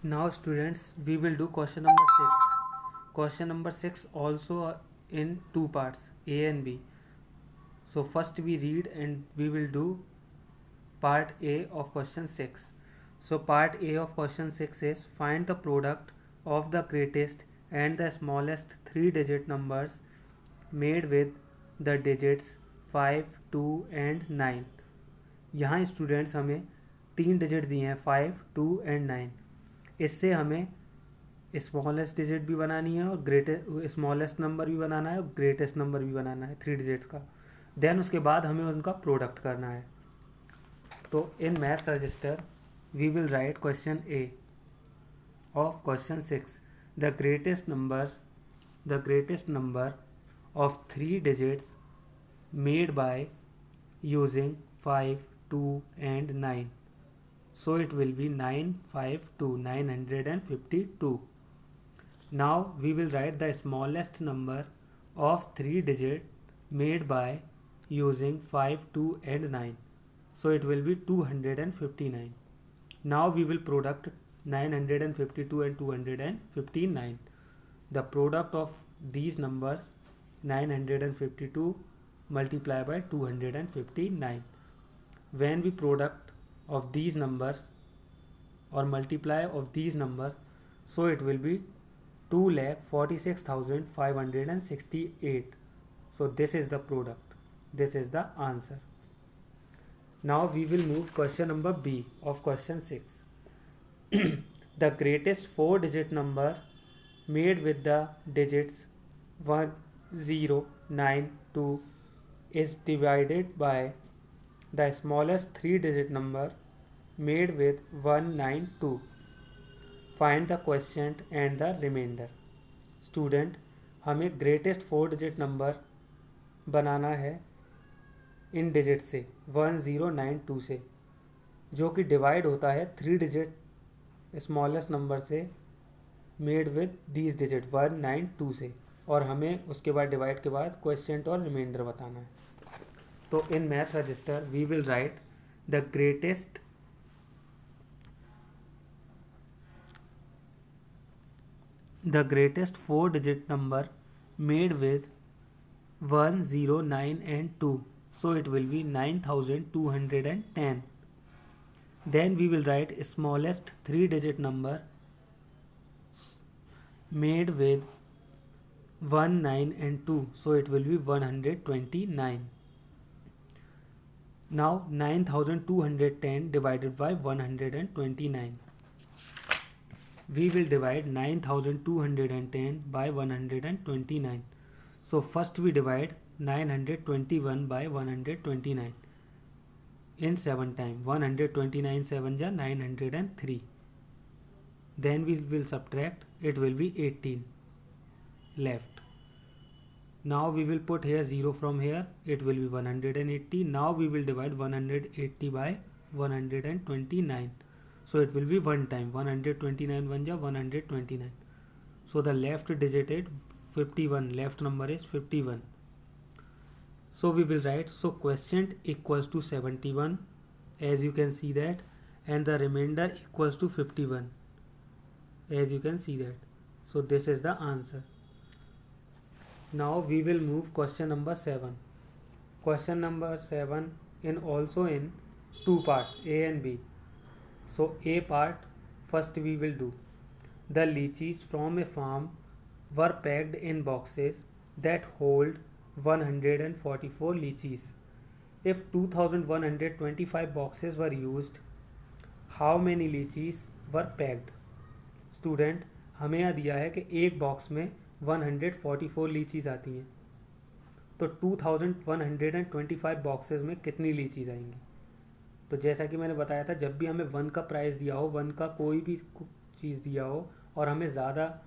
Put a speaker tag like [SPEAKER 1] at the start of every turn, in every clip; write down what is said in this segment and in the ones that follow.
[SPEAKER 1] Now students, we will do question number 6. Question number 6 also in two parts, A and B. So first we read and we will do part A of question 6. So part A of question 6 is find the product of the greatest and the smallest 3-digit numbers made with the digits 5, 2 and 9. यहाँ students हमें 3 digit दिए हैं 5, 2 and 9. इससे हमें smallest digit भी बनानी है और ग्रेटेस्ट स्मॉलेस्ट नंबर भी बनाना है और ग्रेटेस्ट नंबर भी बनाना है 3 डिजिट्स का. देन उसके बाद हमें उनका प्रोडक्ट करना है. तो in maths register we will write question a of question 6. The greatest number of 3 digits made by using 5, 2 and 9. So it will be 952, 952. Now we will write the smallest number of 3 digit made by using 5, 2 and 9. So it will be 259. Now we will product 952 and 259. The product of these numbers 952 multiply by 259. When we product of these numbers or multiply of these numbers, so it will be 2,46,568. So this is the product. This is the answer. Now we will move question number B of question 6. The greatest 4-digit number made with the digits 1, 0, 9, 2 is divided by the smallest 3-digit number made with 192. Find the quotient and the remainder. Student, हमें greatest 4-digit number बनाना है इन digit से 1092 से, जो कि divide होता है 3-digit smallest number से made with these digit 192 से, और हमें उसके बाद डिवाइड के बाद क्वोशिएंट और रिमाइंडर बताना है. तो in maths register we will write the greatest 4-digit number made with 1, 0, 9 and 2. So it will be 9210. Then we will write smallest 3-digit number made with 1, 9 and 2. So it will be 129. Now 9210 divided by 129. We will divide 9210 by 129. So first we divide 921 by 129 in 7 times. 129 7 ja 903. Then we will subtract, it will be 18 left. Now we will put here 0 from here, it will be 180. Now we will divide 180 by 129. So it will be 1 time. 129 1 ja 129. So the left digit is 51. Left number is 51. So we will write, so quotient equals to 71, as you can see that, and the remainder equals to 51, as you can see that. So this is the answer. Now we will move question number 7. Question number 7 also in two parts, A and B. So A part, first we will do. The lychees from a farm were packed in boxes that hold 144 lychees. If 2125 boxes were used, how many lychees were packed? Student, हमें यह दिया है कि एक box में 144 lychees आती हैं, तो 2125 बॉक्सेस में कितनी लीचीज़ आएंगी? तो जैसा कि मैंने बताया था, जब भी हमें 1 का प्राइस दिया हो, 1 का कोई भी चीज़ दिया हो और हमें ज़्यादा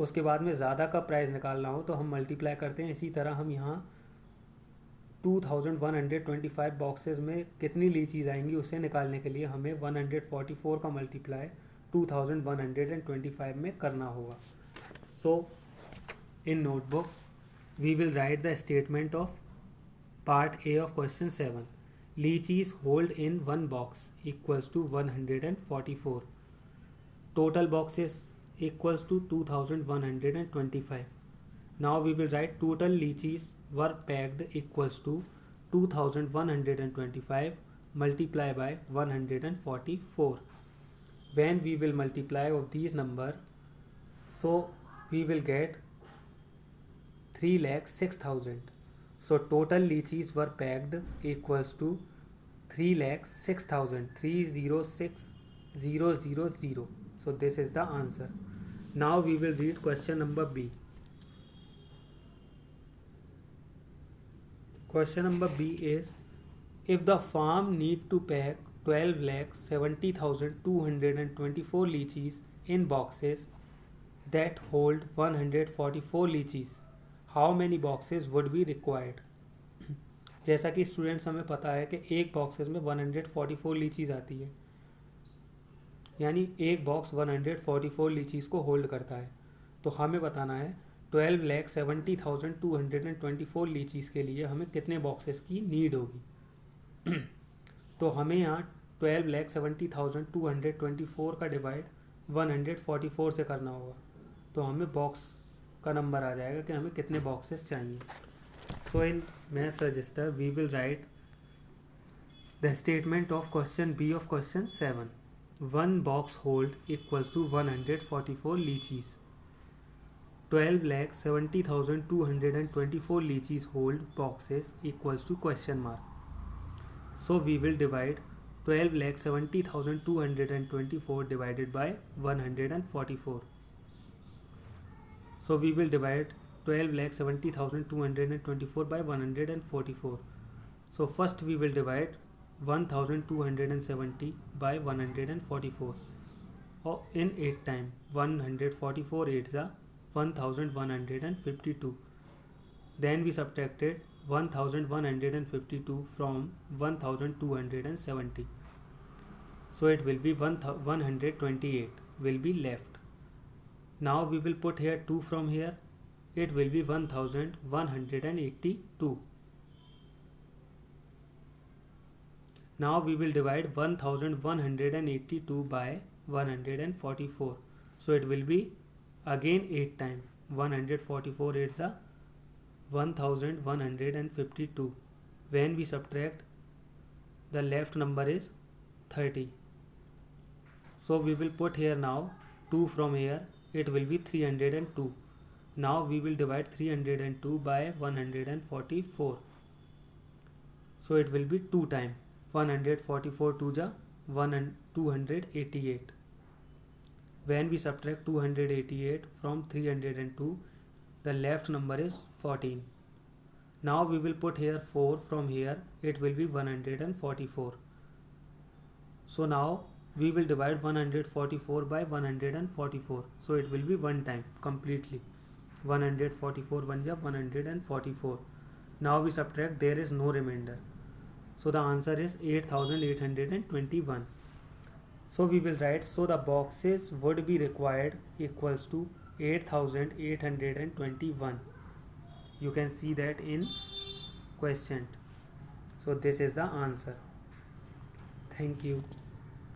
[SPEAKER 1] उसके बाद में ज़्यादा का प्राइस निकालना हो, तो हम मल्टीप्लाई करते हैं. इसी तरह हम यहाँ 2125 बॉक्सेस में कितनी लीचीज़ आएंगी उसे निकालने के लिए हमें 144 का मल्टीप्लाई 2125 में करना होगा. सो in notebook we will write the statement of part A of question 7. Lychees hold in one box equals to 144. total boxes equals to 2125. Now we will write total lychees were packed equals to 2125 multiply by 144. When we will multiply of these number, so we will get 3,06,000. So total lychees were packed equals to 3,06,000, 306,000. So this is the answer. Now we will read question number B. Question number B is, if the farm need to pack 12,70,224 lychees in boxes that hold 144 lychees, how many boxes would be required? जैसा कि students हमें पता है कि एक boxes में 144 lychees आती है, यानी एक बॉक्स 144 लीचीज़ को होल्ड करता है। तो हमें बताना है 12,70,224 लीचीज़ के लिए हमें कितने बॉक्सेस की नीड होगी। तो हमें यहाँ 12,70,224 का डिवाइड 144 से करना होगा, तो हमें बॉक्स का नंबर आ जाएगा कि हमें कितने बॉक्सेस चाहिए। So in maths register we will write the statement of question B of question 7. 1 box hold equals to 144 lychees. 12,70,224 lychees hold boxes equals to question mark. So we will divide 12,70,224 divided by 144. So we will divide 12,70,224 by 144. So first we will divide 1,270 by 144 or in 8 time. 144 8s are 1,152. Then we subtracted 1,152 from 1,270. So it will be 128 will be left. Now we will put here 2 from here. It will be 1,182. Now we will divide 1,182 by 144. So it will be again 8 times. 144 8s are 1,152. When we subtract, the left number is 30. So we will put here now 2 from here. It will be 302. Now we will divide 302 by 144. So it will be 2 times. 144 2 ja 1 and 288. When we subtract 288 from 302, the left number is 14. Now we will put here 4 from here. It will be 144. So now we will divide 144 by 144. So it will be 1 time completely. 144 1 ja 144. Now we subtract, there is no remainder. So the answer is 8,821. So we will write, so the boxes would be required equals to 8,821. You can see that in question. So this is the answer. Thank you.